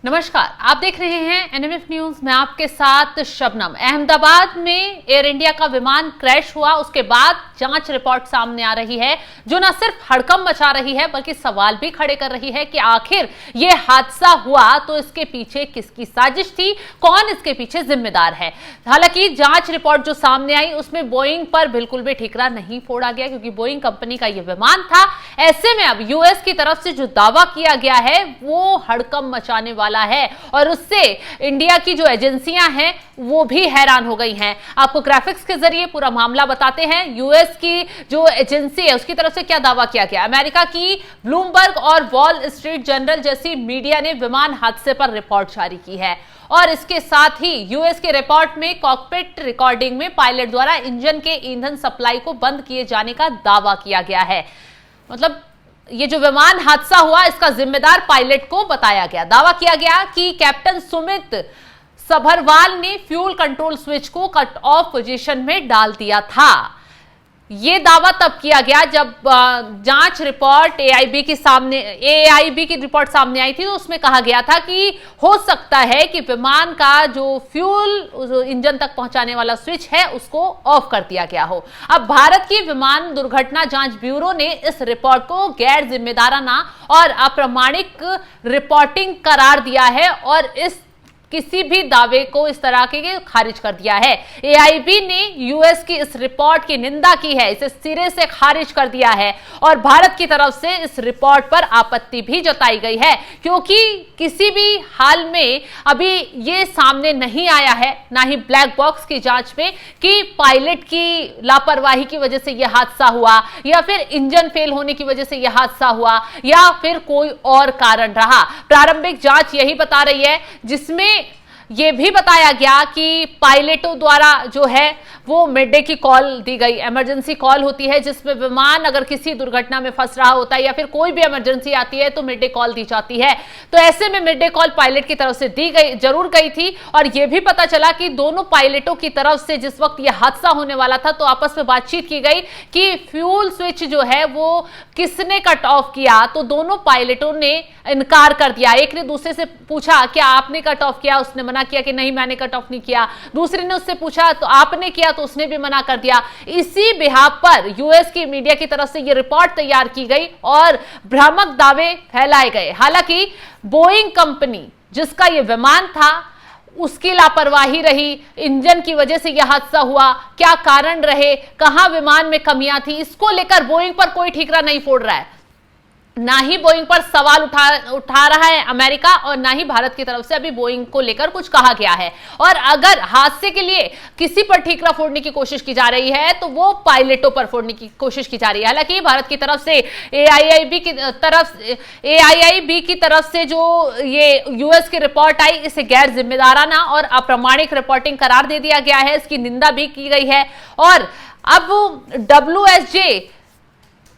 नमस्कार, आप देख रहे हैं एनएमएफ न्यूज। मैं आपके साथ शबनम। अहमदाबाद में एयर इंडिया का विमान क्रैश हुआ, उसके बाद जांच रिपोर्ट सामने आ रही है जो न सिर्फ हड़कंप मचा रही है बल्कि सवाल भी खड़े कर रही है कि आखिर ये हादसा हुआ तो इसके पीछे किसकी साजिश थी, कौन इसके पीछे जिम्मेदार है। हालांकि जांच रिपोर्ट जो सामने आई उसमें बोइंग पर बिल्कुल भी ठिकरा नहीं फोड़ा गया क्योंकि बोइंग कंपनी का यह विमान था। ऐसे में अब यूएस की तरफ से जो दावा किया गया है वो हड़कंप मचाने वाला है और उससे इंडिया की जो एजेंसियां हैं वो भी हैरान हो गई हैं। आपको ग्राफिक्स के जरिए पूरा मामला बताते हैं। यूएस की जो एजेंसी है उसकी तरफ से क्या दावा किया गया। अमेरिका की ब्लूमबर्ग और वॉल स्ट्रीट जर्नल जैसी मीडिया ने विमान हादसे पर रिपोर्ट जारी की है और इसके साथ ही यूएस के रिपोर्ट में कॉकपिट रिकॉर्डिंग में पायलट द्वारा इंजन के ईंधन सप्लाई को बंद किए जाने का दावा किया गया है। मतलब ये जो विमान हादसा हुआ इसका जिम्मेदार पायलट को बताया गया। दावा किया गया कि कैप्टन सुमित सभरवाल ने फ्यूल कंट्रोल स्विच को कट ऑफ पोजीशन में डाल दिया था। ये दावा तब किया गया जब जांच रिपोर्ट एआईबी की रिपोर्ट सामने आई थी तो उसमें कहा गया था कि हो सकता है कि विमान का जो फ्यूल इंजन तक पहुंचाने वाला स्विच है उसको ऑफ कर दिया गया हो। अब भारत की विमान दुर्घटना जांच ब्यूरो ने इस रिपोर्ट को गैर जिम्मेदाराना और अप्रामाणिक रिपोर्टिंग करार दिया है और इस किसी भी दावे को इस तरह के खारिज कर दिया है। एआईबी ने यूएस की इस रिपोर्ट की निंदा की है, इसे सिरे से खारिज कर दिया है और भारत की तरफ से इस रिपोर्ट पर आपत्ति भी जताई गई है क्योंकि किसी भी हाल में अभी ये सामने नहीं आया है, ना ही ब्लैक बॉक्स की जांच में, कि पायलट की लापरवाही की वजह से यह हादसा हुआ या फिर इंजन फेल होने की वजह से यह हादसा हुआ या फिर कोई और कारण रहा। प्रारंभिक जांच यही बता रही है जिसमें यह भी बताया गया कि पायलटों द्वारा जो है वो मिड-डे की कॉल दी गई। इमरजेंसी कॉल होती है जिसमें विमान अगर किसी दुर्घटना में फंस रहा होता है या फिर कोई भी इमरजेंसी आती है तो मिड-डे कॉल दी जाती है। तो ऐसे में मिड-डे कॉल पायलट की तरफ से दी गई जरूर गई थी और यह भी पता चला कि दोनों पायलटों की तरफ से जिस वक्त यह हादसा होने वाला था तो आपस में बातचीत की गई कि फ्यूल स्विच जो है वो किसने कट ऑफ किया। तो दोनों पायलटों ने इनकार कर दिया। एक ने दूसरे से पूछा क्या आपने कट ऑफ किया, उसने मना किया कि नहीं मैंने कट ऑफ नहीं किया। दूसरे ने उससे पूछा तो आपने किया, तो उसने भी मना कर दिया। इसी बिहाफ पर यूएस की मीडिया की तरफ से यह रिपोर्ट तैयार की गई और भ्रामक दावे फैलाए गए। हालांकि बोइंग कंपनी जिसका यह विमान था उसकी लापरवाही रही, इंजन की वजह से यह हादसा हुआ, क्या कारण रहे, कहां विमान में कमियां थी, इसको लेकर बोइंग पर कोई ठिकरा नहीं फोड़ रहा है। ना ही बोइंग पर सवाल उठा रहा है अमेरिका और ना ही भारत की तरफ से अभी बोइंग को लेकर कुछ कहा गया है। और अगर हादसे के लिए किसी पर ठिकरा फोड़ने की कोशिश की जा रही है तो वो पायलटों पर फोड़ने की कोशिश की जा रही है। हालांकि भारत की तरफ से एआईबी की तरफ से जो ये यूएस की रिपोर्ट आई इसे गैर जिम्मेदाराना और अप्रामाणिक रिपोर्टिंग करार दे दिया गया है, इसकी निंदा भी की गई है। और अब WSJ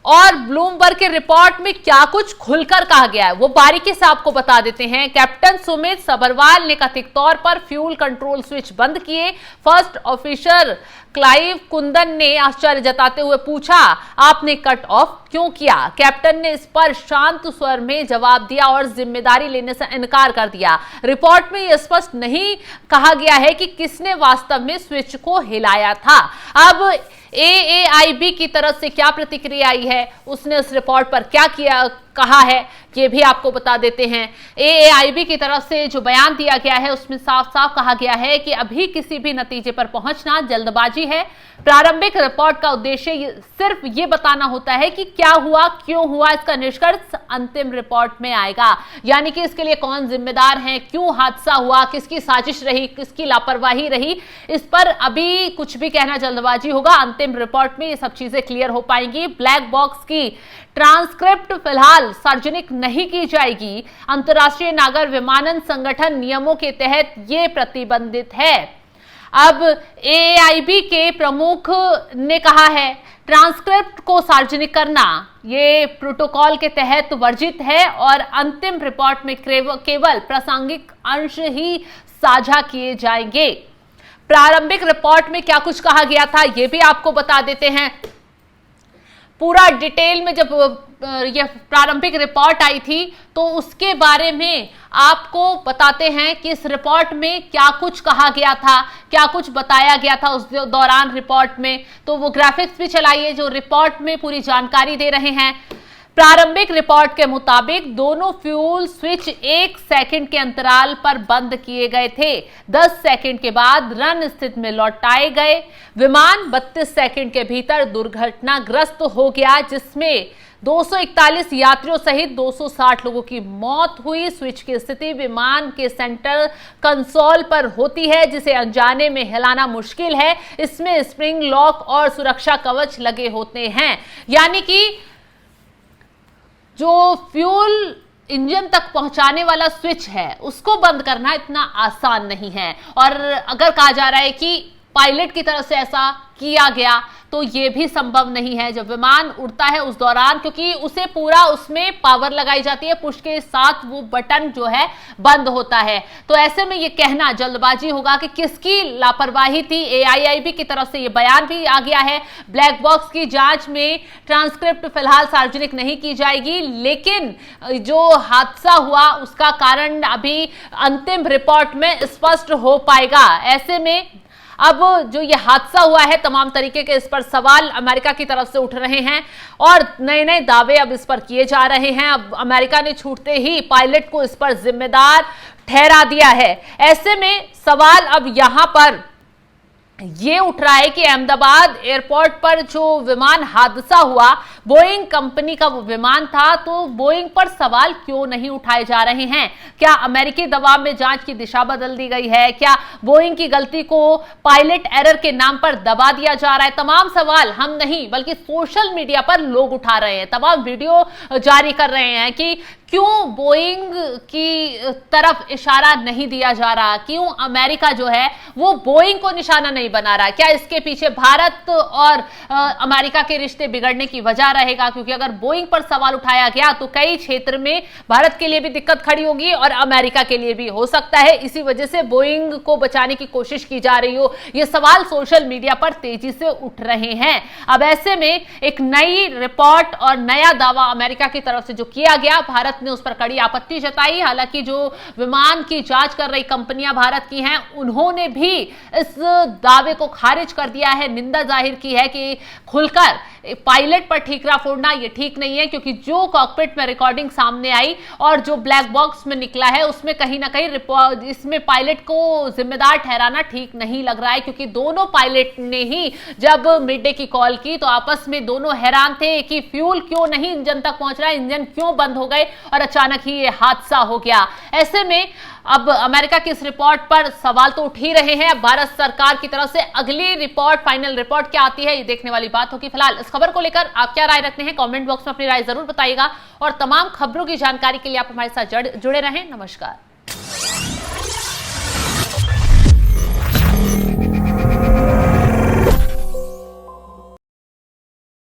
और ब्लूमबर्ग के रिपोर्ट में क्या कुछ खुलकर कहा गया है वो बारीकी से आपको बता देते हैं। कैप्टन सुमित सभरवाल ने कथित तौर पर फ्यूल कंट्रोल स्विच बंद किए। फर्स्ट ऑफिसर क्लाइव कुंदन ने आश्चर्य जताते हुए पूछा आपने कट ऑफ क्यों किया। कैप्टन ने इस पर शांत स्वर में जवाब दिया और जिम्मेदारी लेने से इनकार कर दिया। रिपोर्ट में यह स्पष्ट नहीं कहा गया है कि किसने वास्तव में स्विच को हिलाया था। अब एआईबी की तरफ से क्या प्रतिक्रिया आई है, उसने उस रिपोर्ट पर क्या कहा है ये भी आपको बता देते हैं। एआईबी की तरफ से जो बयान दिया गया है उसमें साफ साफ कहा गया है कि अभी किसी भी नतीजे पर पहुंचना जल्दबाजी है। प्रारंभिक रिपोर्ट का उद्देश्य सिर्फ ये बताना होता है कि क्या हुआ, क्यों हुआ, इसका निष्कर्ष अंतिम रिपोर्ट में आएगा। यानी कि इसके लिए कौन जिम्मेदार है, क्यों हादसा हुआ, किसकी साजिश रही, किसकी लापरवाही रही, इस पर अभी कुछ भी कहना जल्दबाजी होगा। अंतिम रिपोर्ट में ये सब चीजें क्लियर हो पाएंगी। ब्लैक बॉक्स की ट्रांसक्रिप्ट फिलहाल सार्वजनिक नहीं की जाएगी। अंतर्राष्ट्रीय नागर विमानन संगठन नियमों के तहत ये प्रतिबंधित है। अब एआईबी के प्रमुख ने कहा है ट्रांसक्रिप्ट को सार्वजनिक करना ये प्रोटोकॉल के तहत वर्जित है और अंतिम रिपोर्ट में केवल प्रासंगिक अंश ही साझा किए जाएंगे। प्रारंभिक रिपोर्ट में क्या कुछ कहा गया था ये भी आपको बता देते हैं। पूरा डिटेल में जब ये प्रारंभिक रिपोर्ट आई थी तो उसके बारे में आपको बताते हैं कि इस रिपोर्ट में क्या कुछ कहा गया था, क्या कुछ बताया गया था उस दौरान रिपोर्ट में। तो वो ग्राफिक्स भी चलाइए जो रिपोर्ट में पूरी जानकारी दे रहे हैं। प्रारंभिक रिपोर्ट के मुताबिक दोनों फ्यूल स्विच 1 सेकंड के अंतराल पर बंद किए गए थे। 10 सेकंड के बाद रन स्थिति में लौटाए गए। विमान 32 सेकंड के भीतर दुर्घटनाग्रस्त हो गया, जिसमें 241 यात्रियों सहित 260 लोगों की मौत हुई। स्विच की स्थिति विमान के सेंटर कंसोल पर होती है, जिसे अनजाने में हिलाना मुश्किल है। इसमें स्प्रिंग लॉक और सुरक्षा कवच लगे होते हैं, यानी कि जो फ्यूल इंजन तक पहुंचाने वाला स्विच है उसको बंद करना इतना आसान नहीं है। और अगर कहा जा रहा है कि पायलट की तरफ से ऐसा किया गया तो ये भी संभव नहीं है। जब विमान उड़ता है उस दौरान, क्योंकि उसे पूरा उसमें पावर लगाई जाती है, पुश के साथ वो बटन जो है बंद होता है। तो ऐसे में ये कहना जल्दबाजी होगा कि किसकी लापरवाही थी। AIIB की तरफ से ये बयान भी आ गया है। ब्लैक बॉक्स की जांच में ट्रांसक्रिप्ट फिलहाल सार्वजनिक नहीं की जाएगी, लेकिन जो हादसा हुआ उसका कारण अभी अंतिम रिपोर्ट में स्पष्ट हो पाएगा। ऐसे में अब जो ये हादसा हुआ है, तमाम तरीके के इस पर सवाल अमेरिका की तरफ से उठ रहे हैं और नए नए दावे अब इस पर किए जा रहे हैं। अब अमेरिका ने छूटते ही पायलट को इस पर जिम्मेदार ठहरा दिया है। ऐसे में सवाल अब यहां पर ये उठ रहा है कि अहमदाबाद एयरपोर्ट पर जो विमान हादसा हुआ, बोइंग कंपनी का वो विमान था, तो बोइंग पर सवाल क्यों नहीं उठाए जा रहे हैं? क्या अमेरिकी दबाव में जांच की दिशा बदल दी गई है? क्या बोइंग की गलती को पायलट एरर के नाम पर दबा दिया जा रहा है? तमाम सवाल हम नहीं बल्कि सोशल मीडिया पर लोग उठा रहे हैं, तमाम वीडियो जारी कर रहे हैं कि क्यों बोइंग की तरफ इशारा नहीं दिया जा रहा, क्यों अमेरिका जो है वो बोइंग को निशाना नहीं बना रहा। क्या इसके पीछे भारत और अमेरिका के रिश्ते बिगड़ने की वजह रहेगा? क्योंकि अगर बोइंग पर सवाल उठाया गया तो कई क्षेत्र में भारत के लिए भी दिक्कत खड़ी होगी और अमेरिका के लिए भी हो सकता है इसी वजह से बोइंग को बचाने की कोशिश की जा रही हो। ये सवाल सोशल मीडिया पर तेजी से उठ रहे हैं। अब ऐसे में एक नई रिपोर्ट और नया दावा अमेरिका की तरफ से जो किया गया, भारत ने उस पर कड़ी आपत्ति जताई। हालांकि जो विमान की जांच कर रही कंपनियां भारत की हैं, उन्होंने भी इस दावे को खारिज कर दिया है, निंदा जाहिर की है कि खुलकर पायलट पर ठीकरा फोड़ना ये ठीक नहीं है, क्योंकि जो कॉकपिट में रिकॉर्डिंग सामने आई और जो ब्लैक बॉक्स में निकला है उसमें कहीं ना कहीं इसमें पायलट को जिम्मेदार ठहराना ठीक नहीं लग रहा है। क्योंकि दोनों पायलट ने ही जब मिड डे की कॉल की तो आपस में दोनों हैरान थे कि फ्यूल क्यों नहीं इंजन तक पहुंच रहा है, इंजन क्यों बंद हो गए और अचानक ही ये हादसा हो गया। ऐसे में अब अमेरिका की इस रिपोर्ट पर सवाल तो उठ ही रहे हैं। अब भारत सरकार की तरफ से अगली रिपोर्ट, फाइनल रिपोर्ट क्या आती है, ये देखने वाली बात होगी। फिलहाल इस खबर को लेकर आप क्या राय रखते हैं, कमेंट बॉक्स में अपनी राय जरूर बताइएगा और तमाम खबरों की जानकारी के लिए आप हमारे साथ जुड़े रहें। नमस्कार।